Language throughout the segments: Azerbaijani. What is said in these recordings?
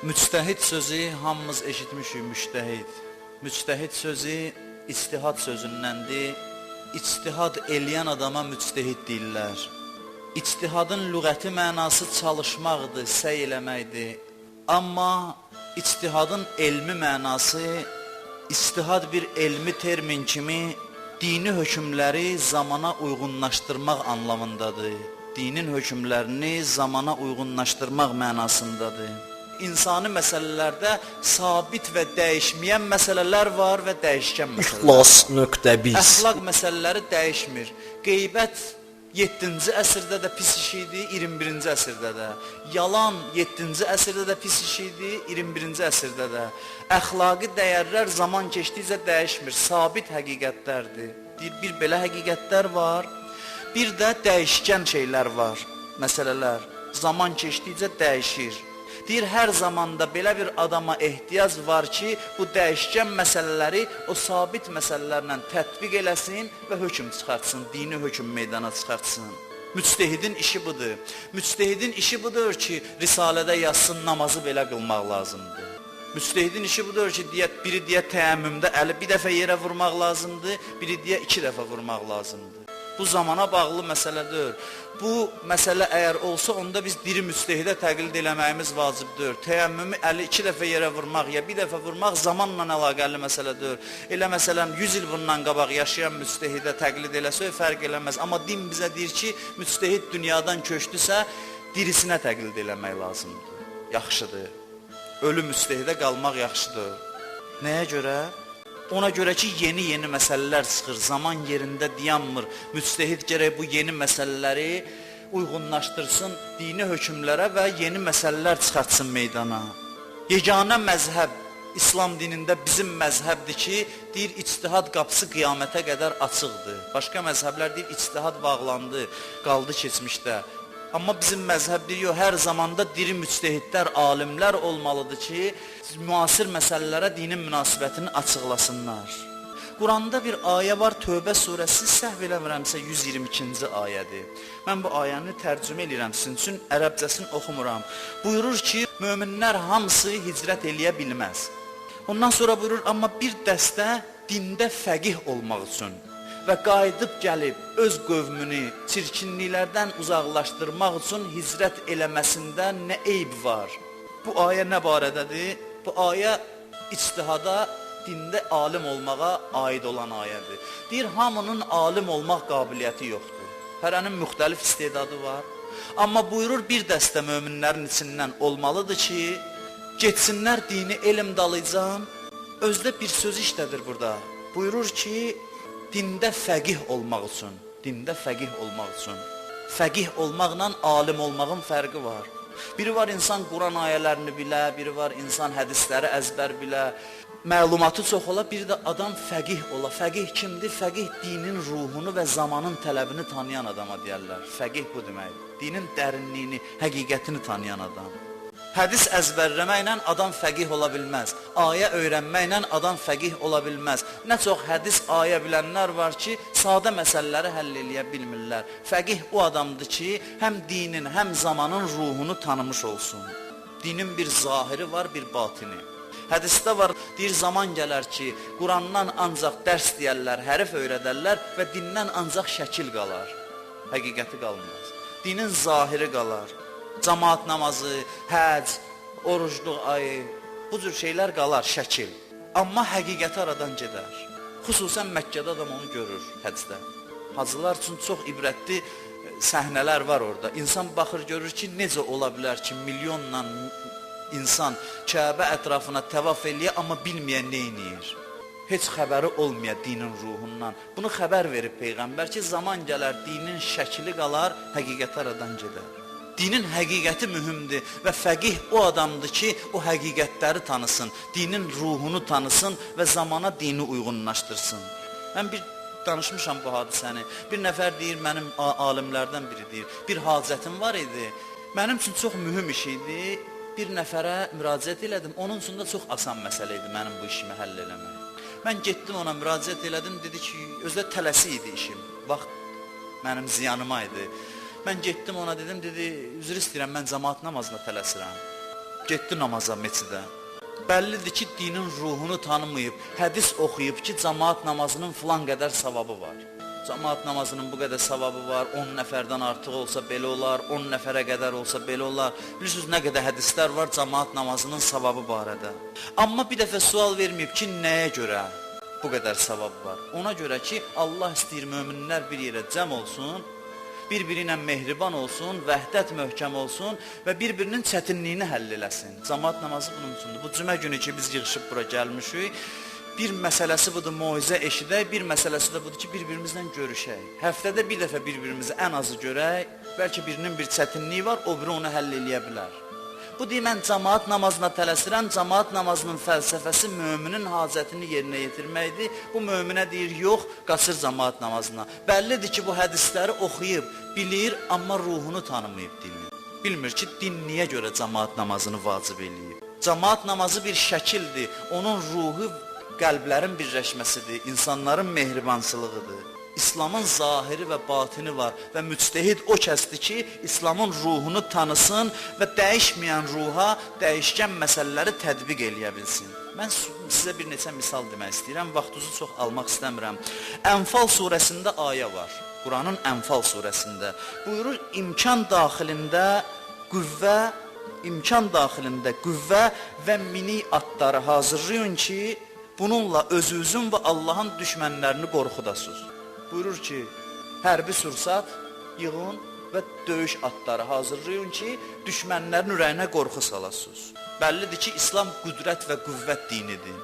Müctəhid sözü hamımız eşitmişik, müctəhid. Müctəhid sözü ictihad sözündəndir. İctihad eləyən adama müctəhid deyirlər. İctihadın lüğəti mənası çalışmaqdır, səy eləməkdir. Amma ictihadın elmi mənası, ictihad bir elmi termin kimi dini hökmləri zamana uyğunlaşdırmaq anlamındadır. Dinin hökmlərini zamana uyğunlaşdırmaq mənasındadır. İnsani məsələlərdə sabit və dəyişməyən məsələlər var və dəyişkən məsələlər. İxlas.biz Əxlaq məsələləri dəyişmir. Qeybət 7-ci əsrdə də pis iş idi, 21-ci əsrdə də. Yalan 7-ci əsrdə də pis iş idi, 21-ci əsrdə də. Əxlaqi dəyərlər zaman keçdikcə dəyişmir, sabit həqiqətlərdir. Bir belə həqiqətlər var, bir də dəyişkən şeylər var, məsələlər. Zaman keçdikcə dəyişir. Deyir, hər zamanda belə bir adama ehtiyac var ki, bu dəyişkən məsələləri o sabit məsələlərlə tətbiq eləsin və hökm çıxartsın, dini hökm meydana çıxartsın. Müctəhidin işi budur. Müctəhidin işi budur ki, risalədə yazsın, namazı belə qılmaq lazımdır. Müctəhidin işi budur ki, biri deyə təyəmmümdə əli bir dəfə yerə vurmaq lazımdır, biri deyə 2 dəfə vurmaq lazımdır. Bu zamana bağlı məsələdir. Bu məsələ əgər olsa, onda biz diri müctehidə təqlid eləməyimiz vacibdir. Təyəmmümü əli 2 dəfə yerə vurmaq ya bir dəfə vurmaq zamanla əlaqəli məsələdir. Elə məsələn 100 il bundan qabaq yaşayan müctehidə təqlid eləsə fərq eləməz. Amma din bizə deyir ki, müctehid dünyadan köçdüsə, dirisinə təqlid eləmək lazımdır. Yaxşıdır. Ölü müctehidə qalmaq yaxşıdır. Nəyə görə? Ona görə ki, yeni məsələlər çıxır, zaman yerində dayanmır. Müctəhid gərək bu yeni məsələləri uyğunlaşdırsın dini hökmlərə və yeni məsələlər çıxartsın meydana. Yeganə məzhəb, İslam dinində bizim məzhəbdir ki, deyir, ictihad qapısı qiyamətə qədər açıqdır. Başqa məzhəblər deyir, ictihad bağlandı, qaldı keçmişdə. Amma bizim məzhəb deyir, hər zamanda diri müctehidlər, alimlər olmalıdır ki, müasir məsələlərə dinin münasibətini açıqlasınlar. Quranda bir ayə var, Tövbə surəsi, səhv eləmirəmsə 122-ci ayədir. Mən bu ayəni tərcümə edirəm sizin üçün, ərəbcəsini oxumuram. Buyurur ki, möminlər hamısı hicrət eləyə bilməz. Ondan sonra buyurur, amma bir dəstə dində fəqih olmaq üçün və qayıdıb gəlib öz qövmünü çirkinliklərdən uzaqlaşdırmaq üçün hicrət eləməsində nə eyb var? Bu ayə nə barədədir? Bu ayə ictihada, dində alim olmağa aid olan ayədir. Deyir, hamının alim olmaq qabiliyyəti yoxdur. Hərənin müxtəlif istedadı var. Amma buyurur, bir dəstə möminlərin içindən olmalıdır ki, getsinlər dini elm dalıcan. Özdə bir söz işlədir burada. Buyurur ki, dində fəqih olmaq üçün, fəqih olmaqla alim olmağın fərqi var. Biri var insan Quran ayələrini bilə, biri var insan hədisləri əzbər bilə, məlumatı çox ola, biri də adam fəqih ola. Fəqih kimdir? Fəqih dinin ruhunu və zamanın tələbini tanıyan adama deyərlər. Fəqih bu deməkdir. Dinin dərinliyini, həqiqətini tanıyan adam. Hədis əzbərləməklə adam fəqih ola bilməz. Ayə öyrənməklə adam fəqih ola bilməz. Nə çox hədis, ayə bilənlər var ki, sadə məsələləri həll eləyə bilmirlər. Fəqih o adamdır ki, həm dinin, həm zamanın ruhunu tanımış olsun. Dinin bir zahiri var, bir batini. Hədisdə var, deyir, zaman gələr ki, Qurandan ancaq dərs deyərlər, hərf öyrədərlər və dindən ancaq şəkil qalar. Həqiqəti qalmaz. Dinin zahiri qalar. Camaat namazı, həc, orucluq ayı, bu cür şeylər qalar, şəkil. Amma həqiqəti aradan gedər. Xüsusən Məkkədə adam onu görür həcdə. Hacılar üçün çox ibrətli səhnələr var orada. İnsan baxır, görür ki, necə ola bilər ki, milyonla insan Kəbə ətrafına təvaf eləyə, amma bilməyən neyniyir. Heç xəbəri olmaya dinin ruhundan. Bunu xəbər verib Peyğəmbər ki, zaman gələr, dinin şəkili qalar, həqiqəti aradan gedər. Dinin həqiqəti mühümdür və fəqih o adamdır ki, o həqiqətləri tanısın, dinin ruhunu tanısın və zamana dini uyğunlaşdırsın. Mən bir danışmışam bu hadisəni. Bir nəfər deyir, mənim alimlərdən biri deyir, bir hacətim var idi, mənim üçün çox mühüm iş idi, bir nəfərə müraciət elədim, onun üçün də çox asan məsələ idi mənim bu işimi həll eləmək. Mən getdim ona müraciət elədim, dedi ki, özdə tələsi idi işim, vaxt mənim ziyanıma idi. Mən getdim ona dedim, dedi, üzr istəyirəm, mən cəmaat namazına tələsirəm. getdi namaza meçidə. Bəllidir ki, dinin ruhunu tanımayıb, hədis oxuyub ki, cəmaat namazının filan qədər savabı var. Cəmaat namazının bu qədər savabı var, 10 nəfərdən artıq olsa belə olar, 10 nəfərə qədər olsa belə olar. Bilirsiniz, nə qədər hədislər var cəmaat namazının savabı barədə. Amma bir dəfə sual verməyib ki, nəyə görə bu qədər savab var? Ona görə ki, Allah istəyir möminlər bir yerə cəm olsun, bir-biri ilə mehriban olsun, vəhdət möhkəm olsun və bir-birinin çətinliyini həll eləsin. Cəmaat namazı bunun üçündür. Bu cümə günü ki, biz yığışıb bura gəlmişik, bir məsələsi budur, moizə eşidək, bir məsələsi də budur ki, bir-birimizlə görüşək. Həftədə bir dəfə bir-birimizi ən azı görək, bəlkə birinin bir çətinliyi var, o biri onu həll eləyə bilər. Bu deyir, mən cəmaat namazına tələsirəm, cəmaat namazının fəlsəfəsi möminin hacətini yerinə yetirməkdir. Bu möminə deyir, yox, qaçır cəmaat namazına. Bəllidir ki, bu hədisləri oxuyub, bilir, amma ruhunu tanımayıb dini. Bilmir ki, din niyə görə cəmaat namazını vacib eləyib. Cəmaat namazı bir şəkildir, onun ruhu qəlblərin birləşməsidir, insanların mehribansılığıdır. İslamın zahiri və batini var və müctehid o kəsdir ki, İslamın ruhunu tanısın və dəyişməyən ruha dəyişkən məsələləri tətbiq eləyə bilsin. Mən sizə bir neçə misal demək istəyirəm, vaxtınızı çox almaq istəmirəm. Ənfal surəsində ayə var, Quranın Ənfal surəsində. Buyurur, imkan daxilində qüvvə və minik atları hazırlayın ki, bununla özünüzün və Allahın düşmənlərini qorxudasınız. Buyurur ki, hərbi sursat yığın və döyüş atları hazırlayın ki, düşmənlərin ürəyinə qorxu salasınız. Bəllidir ki, İslam qüdrət və qüvvət dinidir.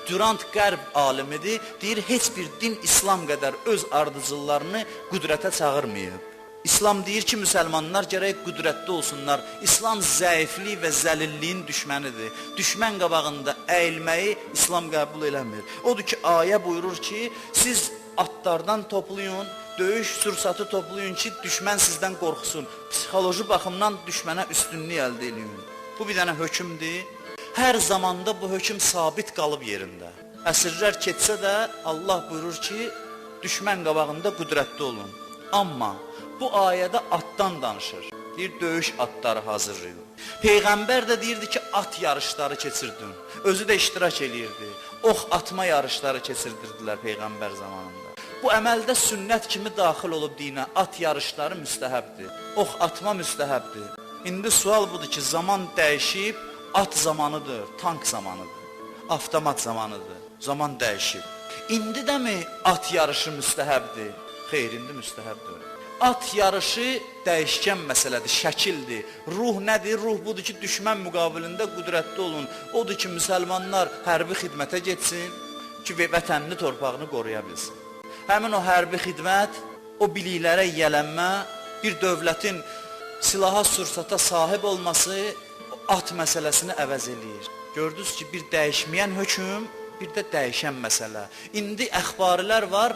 Durant qərb alimidir, deyir, heç bir din İslam qədər öz ardıcıllarını qüdrətə çağırmayıb. İslam deyir ki, müsəlmanlar gərək qüdrətli olsunlar. İslam zəiflik və zəlilliyin düşmənidir. Düşmən qabağında əyilməyi İslam qəbul eləmir. Odur ki, ayə buyurur ki, siz atlardan toplayın, döyüş sursatı toplayın ki, düşmən sizdən qorxusun. Psixoloji baxımdan düşmənə üstünlük əldə edin. Bu bir dənə hökmdür. Hər zamanda bu hökm sabit qalıb yerində. Əsrlər keçsə də Allah buyurur ki, düşmən qabağında qüdrətli olun. Amma bu ayədə atdan danışır. Deyir, döyüş atları hazırlayın. Peyğəmbər də deyirdi ki, at yarışları keçirdin. Özü də iştirak eləyirdi. Ox atma yarışları keçirdirdilər Peyğəmbər zamanında. Bu əməldə sünnət kimi daxil olub dinə, at yarışları müstəhəbdir. Ox atma müstəhəbdir. İndi sual budur ki, zaman dəyişib, at zamanıdır, tank zamanıdır, avtomat zamanıdır, zaman dəyişib. İndi də mi at yarışı müstəhəbdir? Xeyr, indi müstəhəbdir. At yarışı dəyişkən məsələdir, şəkildir. Ruh nədir? Ruh budur ki, düşmən müqabilində qüdrətli olun. Odur ki, müsəlmanlar hərbi xidmətə getsin ki, vətənini, torpağını qoruya bilsin. Həmin o hərbi xidmət, o biliklərə yiyələnmə, bir dövlətin silaha, sursata sahib olması at məsələsini əvəz eləyir. Gördünüz ki, bir dəyişməyən hökm, bir də dəyişən məsələ. İndi əxbarilər var,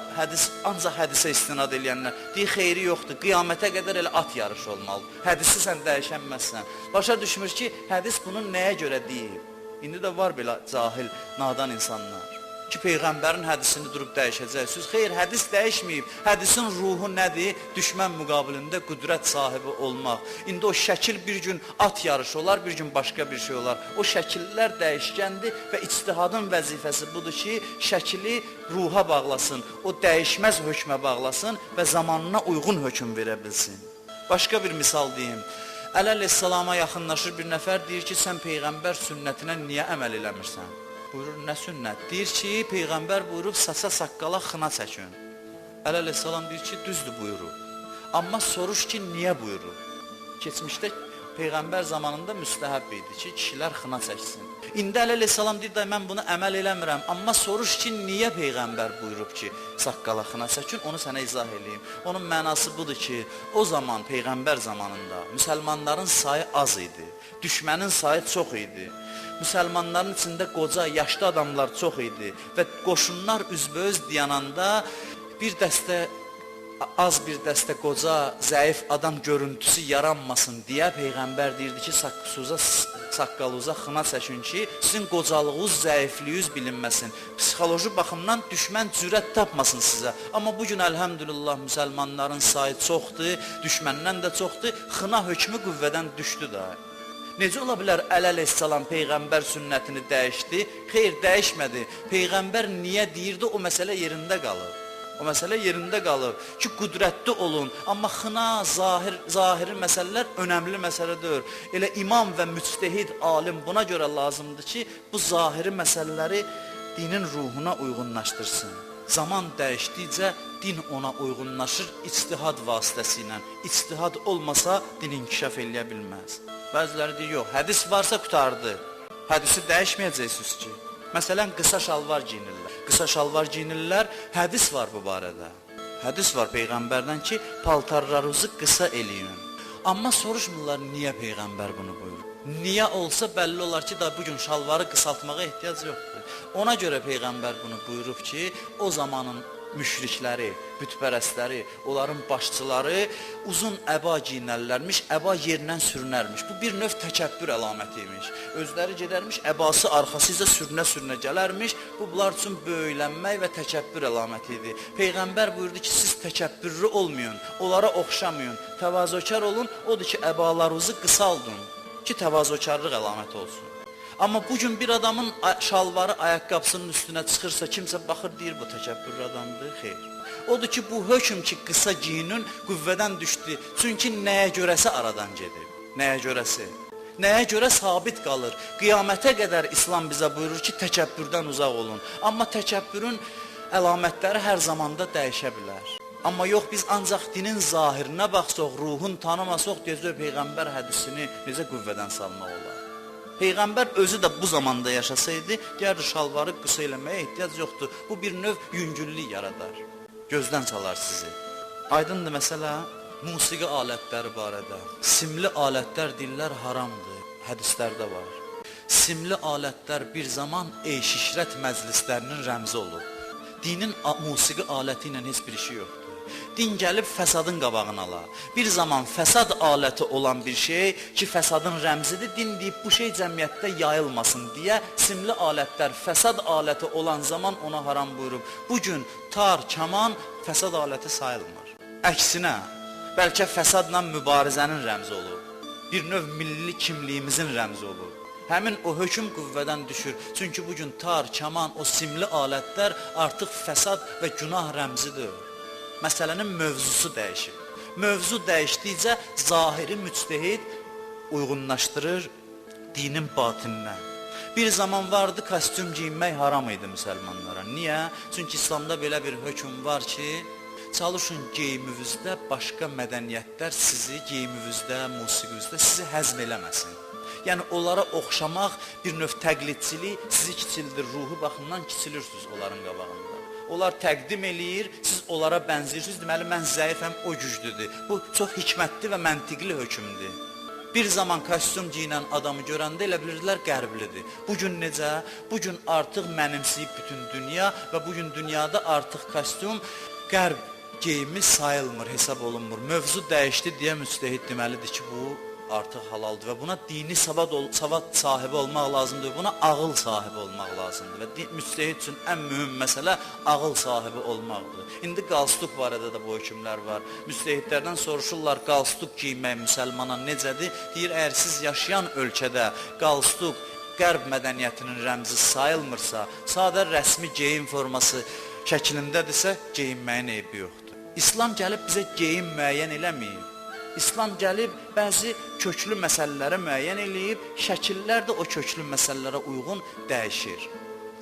ancaq hədisə istinad eləyənlər. Deyir, xeyri yoxdur, qiyamətə qədər elə at yarışı olmalıdır. Hədisi sən dəyişənməzsən. Başa düşmür ki, hədis bunu nəyə görə deyib? İndi də var belə cahil, nadan insanlar ki, Peyğəmbərin hədisini durub dəyişəcəksiniz. Xeyr, hədis dəyişməyib. Hədisin ruhu nədir? Düşmən müqabilində qüdrət sahibi olmaq. İndi o şəkil bir gün at yarışı olar, bir gün başqa bir şey olar. O şəkillər dəyişkəndir və ictihadın vəzifəsi budur ki, şəkili ruha bağlasın, o dəyişməz hökmə bağlasın və zamanına uyğun hökm verə bilsin. Başqa bir misal deyim. Əleyhissalama yaxınlaşır bir nəfər, deyir ki, sən Peyğəmbər sünnətinə niyə əməl eləmirsən? Buyurur, nə sünnət? Deyir ki, Peyğəmbər buyurub, saça saqqala xına çəkin. Əleyhissalam deyir ki, düzdür buyurub. Amma soruş ki, niyə buyurub? Keçmişdə Peyğəmbər zamanında müstəhəb idi ki, kişilər xına çəksin. İndi əleyhissalam deyir, mən bunu əməl eləmirəm. Amma soruş ki, niyə Peyğəmbər buyurub ki, saqqala xına çəkin, onu sənə izah eləyim. Onun mənası budur ki, o zaman Peyğəmbər zamanında müsəlmanların sayı az idi, düşmənin sayı çox idi. Müsəlmanların içində qoca, yaşlı adamlar çox idi və qoşunlar üzbəüz dayananda az bir dəstə qoca, zəif adam görüntüsü yaranmasın deyə Peyğəmbər deyirdi ki, saqqalıza xına çəkin ki, sizin qocalığınız, zəifliyiniz bilinməsin. Psixoloji baxımdan düşmən cürət tapmasın sizə. Amma bugün əlhəmdülillah müsəlmanların sayı çoxdur, düşməndən də çoxdur, xına hökmü qüvvədən düşdü da. Necə ola bilər əleyhissalam Peyğəmbər sünnətini dəyişdi? Xeyr, dəyişmədi. Peyğəmbər niyə deyirdi, o məsələ yerində qalır. O məsələ yerində qalır ki, qüdrətli olun. Amma xına, zahiri məsələlər önəmli məsələdir. Elə imam və müctəhid alim buna görə lazımdır ki, bu zahiri məsələləri dinin ruhuna uyğunlaşdırsın. Zaman dəyişdikcə din ona uyğunlaşır ictihad vasitəsilə. İctihad olmasa din inkişaf eləyə bilməz. Bəziləri deyir, yox, hədis varsa qutardı. Hədisi dəyişməyəcəksiniz ki. Məsələn, qısa şalvar giyinirlər. Qısa şalvar giyinirlər, hədis var bu barədə. Hədis var Peyğəmbərdən ki, paltarlarınızı qısa eləyin. Amma soruşmurlar, niyə Peyğəmbər bunu buyurur? Niyə olsa bəlli olar ki, da bugün şalvarı qısaltmağa ehtiyac yoxdur. Ona görə Peyğəmbər bunu buyurub ki, o zamanın müşrikləri, bütpərəstləri, onların başçıları uzun əba giyinərlərmiş, əba yerindən sürünərmiş. Bu bir növ təkəbbür əlaməti imiş. Özləri gedərmiş, əbası arxasıca sürünə-sürünə gələrmiş. Bu, bunlar üçün böylənmək və təkəbbür əlaməti idi. Peyğəmbər buyurdu ki, siz təkəbbürlü olmayın, onlara oxşamayın, təvazökar olun, odur ki, əbalarınızı qısaldın ki, təvazökarlıq əlaməti olsun. Amma bugün bir adamın şalvarı ayaqqabısının üstünə çıxırsa, kimsə baxır, deyir, bu təkəbbürlü adamdır, xeyr. Odur ki, bu hökm ki, qısa giyinin qüvvədən düşdü. Çünki nəyə görəsə aradan gedir, nəyə görəsi. Nəyə görə sabit qalır. Qiyamətə qədər İslam bizə buyurur ki, təkəbbürdən uzaq olun. Amma təkəbbürün əlamətləri hər zamanda dəyişə bilər. Amma yox, biz ancaq dinin zahirinə baxsaq, ruhun tanımasaq, deyəcək, Peyğəmbər hədisini necə qüvvədən salmaq olar. Peyğəmbər özü də bu zamanda yaşasaydı, gəldi şalvarı qısa eləməyə ehtiyac yoxdur. Bu bir növ yüngüllük yaradar. Gözdən çalar sizi. Aydındır məsələ, musiqi alətləri barədə. Simli alətlər deyirlər haramdır, hədislərdə var. Simli alətlər bir zaman eş-işrət məclislərinin rəmzi olur. Dinin musiqi aləti ilə heç bir işi yoxdur. Din gəlib fəsadın qabağını ala. Bir zaman fəsad aləti olan bir şey ki, fəsadın rəmzidir, din deyib bu şey cəmiyyətdə yayılmasın deyə simli alətlər fəsad aləti olan zaman ona haram buyurub. Bugün tar, kaman fəsad aləti sayılmır. Əksinə, bəlkə fəsadla mübarizənin rəmzi olur. Bir növ milli kimliyimizin rəmzi olur. Həmin o hökm qüvvədən düşür. Çünki bugün tar, kaman, o simli alətlər artıq fəsad və günah rəmzidir. Məsələnin mövzusu dəyişir. Mövzu dəyişdikcə zahiri müctəhid uyğunlaşdırır dinin batininə. Bir zaman vardı, kostyum giyinmək haram idi müsəlmanlara. Niyə? Çünki İslamda belə bir hökm var ki, çalışın geyimizdə başqa mədəniyyətlər sizi geyimizdə, musiqimizdə sizi həzm eləməsin. Yəni onlara oxşamaq bir növ təqlidçilik sizi kiçildir, ruhu baxımdan kiçilirsiniz onların qabağında. Onlar təqdim eləyir, siz onlara bənzirsiniz, deməli mən zəifəm, o güclüdür. Bu çox hikmətli və məntiqli hökmdür. Bir zaman kostyum giyinən adamı görəndə elə bilirdilər qərblidir. Bugün necə? Bugün artıq mənimsəyib bütün dünya və bugün dünyada artıq kostyum qərb geyimi sayılmır, hesab olunmur. Mövzu dəyişdi deyə müctəhid deməlidir ki, bu artıq halaldır və buna dini savad sahibi olmaq lazımdır, buna ağıl sahibi olmaq lazımdır və müctəhid üçün ən mühüm məsələ ağıl sahibi olmaqdır. İndi qalstuk barədə də bu hökmlər var. Müctəhidlərdən soruşurlar, qalstuk giymək müsəlmana necədir? Deyir, əgər siz yaşayan ölkədə qalstuk qərb mədəniyyətinin rəmzi sayılmırsa, sadə rəsmi geyim forması şəklindədirsə, geyinməyin eybi yoxdur. İslam gəlib bizə geyim müəyyən eləməyib. İslam gəlib bəzi köklü məsələləri müəyyən eləyib, şəkillər də o köklü məsələlərə uyğun dəyişir.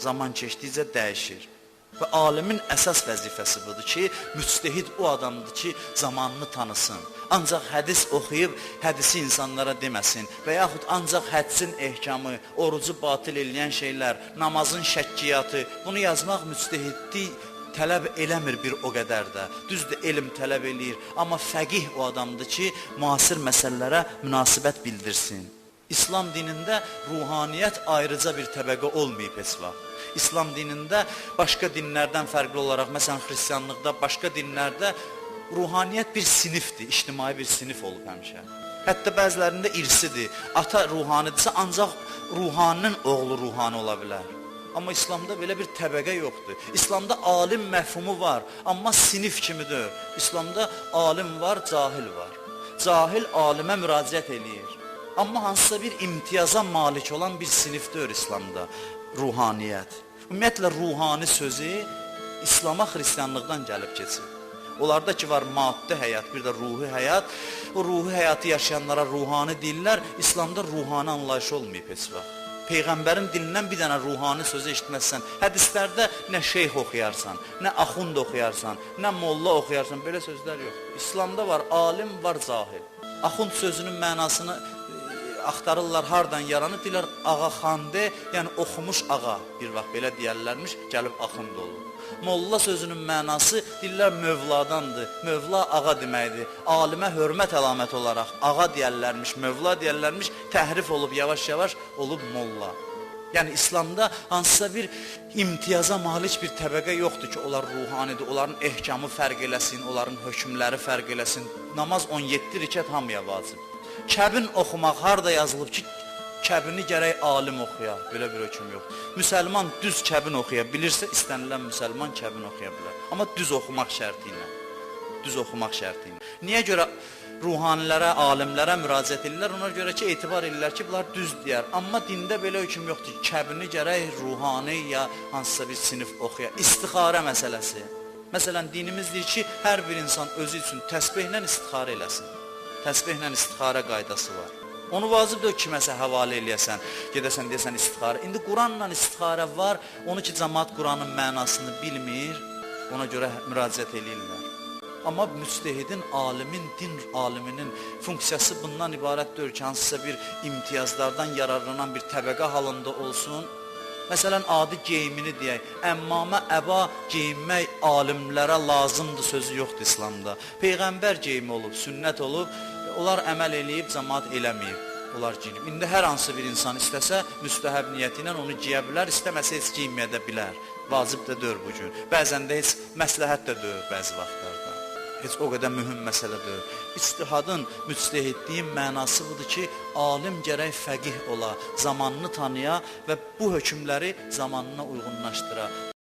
Zaman keçdikcə dəyişir. Və alimin əsas vəzifəsi budur ki, müctəhid o adamdır ki, zamanını tanısın. Ancaq hədis oxuyub, hədisi insanlara deməsin və yaxud ancaq hədsin ehkamı, orucu batil eləyən şeylər, namazın şəkkiyatı, bunu yazmaq müctəhidlik tələb eləmir bir o qədər də. Düzdür, elm tələb eləyir, amma fəqih o adamdır ki, müasir məsələlərə münasibət bildirsin. İslam dinində ruhaniyyət ayrıca bir təbəqə olmayıb heç vaxt. İslam dinində başqa dinlərdən fərqli olaraq, məsələn, xristianlıqda, başqa dinlərdə ruhaniyyət bir sinifdir, ictimai bir sinif olub həmişə. Hətta bəzilərində irsidir. Ata ruhanidirsə, ancaq ruhaninin oğlu ruhani ola bilər. Amma İslamda belə bir təbəqə yoxdur. İslamda alim məfhumu var, amma sinif kimidir. İslamda alim var, cahil var. Cahil alimə müraciət eləyir. Amma hansısa bir imtiyaza malik olan bir sinifdir İslamda ruhaniyyət. Ümumiyyətlə ruhani sözü İslama xristianlıqdan gəlib keçir. Onlarda ki var maddi həyat, bir də ruhi həyat. O ruhi həyatı yaşayanlara ruhani deyirlər. İslamda ruhani anlayışı olmayıb heç vaxt. Peyğəmbərin dilindən bir dənə ruhani sözü eşitməzsən. Hədislərdə nə şeyx oxuyarsan, nə axund oxuyarsan, nə molla oxuyarsan, belə sözlər yoxdur. İslamda var alim, var cahil. Axund sözünün mənasını axtarırlar, hardan yaranır, deyirlər ağa xandı, yəni oxumuş ağa, bir vaxt belə deyərlərmiş, gəlib axund olur. Molla sözünün mənası deyirlər mövladandır, mövla ağa deməkdir. Alimə hörmət əlaməti olaraq ağa deyərlərmiş, mövla deyərlərmiş, təhrif olub yavaş-yavaş olub molla. Yəni İslamda hansısa bir imtiyaza malik bir təbəqə yoxdur ki, onlar ruhanidir, onların ehkamı fərq eləsin, onların hökmləri fərq eləsin. Namaz 17 rükət hamıya vacib. Kəbin oxumaq harda yazılıb ki, kəbini gərək alim oxuya, belə bir hökm yox. Müsəlman düz kəbin oxuya bilirsə, istənilən müsəlman kəbin oxuya bilər. Amma düz oxumaq şərti ilə. Düz oxumaq şərti ilə. Niyə görə ruhanilərə, alimlərə müraciət edirlər? Ona görə ki, etibar edirlər ki, bunlar düz deyər. Amma dində belə hökm yoxdur. Kəbini gərək ruhani ya hansısa bir sinif oxuya. İstixarə məsələsi. Məsələn, dinimiz deyir ki, hər bir insan özü üçün təsbihlə istixarə eləsin. Təsbihlə istixarə qaydası var. Onu vacibdir kiməsə həvalə eləyəsən, gedəsən deyəsən istixarə. İndi Quranla istixarə var, onu ki cəmaat Quranın mənasını bilmir, ona görə müraciət eləyirlər. Amma müctehidin, alimin, din aliminin funksiyası bundan ibarətdir ki, hansısa bir imtiyazlardan yararlanan bir təbəqə halında olsun. Məsələn, adi geyimini deyək, əmmamə, əba geyinmək alimlərə lazımdır sözü yoxdur İslamda. Peyğəmbər geyimi olub, sünnət olub, onlar əməl eləyib, cəmaat eləməyib, onlar giyinib. İndi hər hansı bir insan istəsə, müstəhəb niyyəti ilə onu giyə bilər, istəməsə heç giyinməyə də bilər. Vacib də deyil bugün. Bəzən də heç məsləhət də deyil bəzi vaxtlarda. Heç o qədər mühüm məsələ deyil. İctihadın, müctehidliyin mənası budur ki, alim gərək fəqih ola, zamanını tanıya və bu hökmləri zamanına uyğunlaşdıra.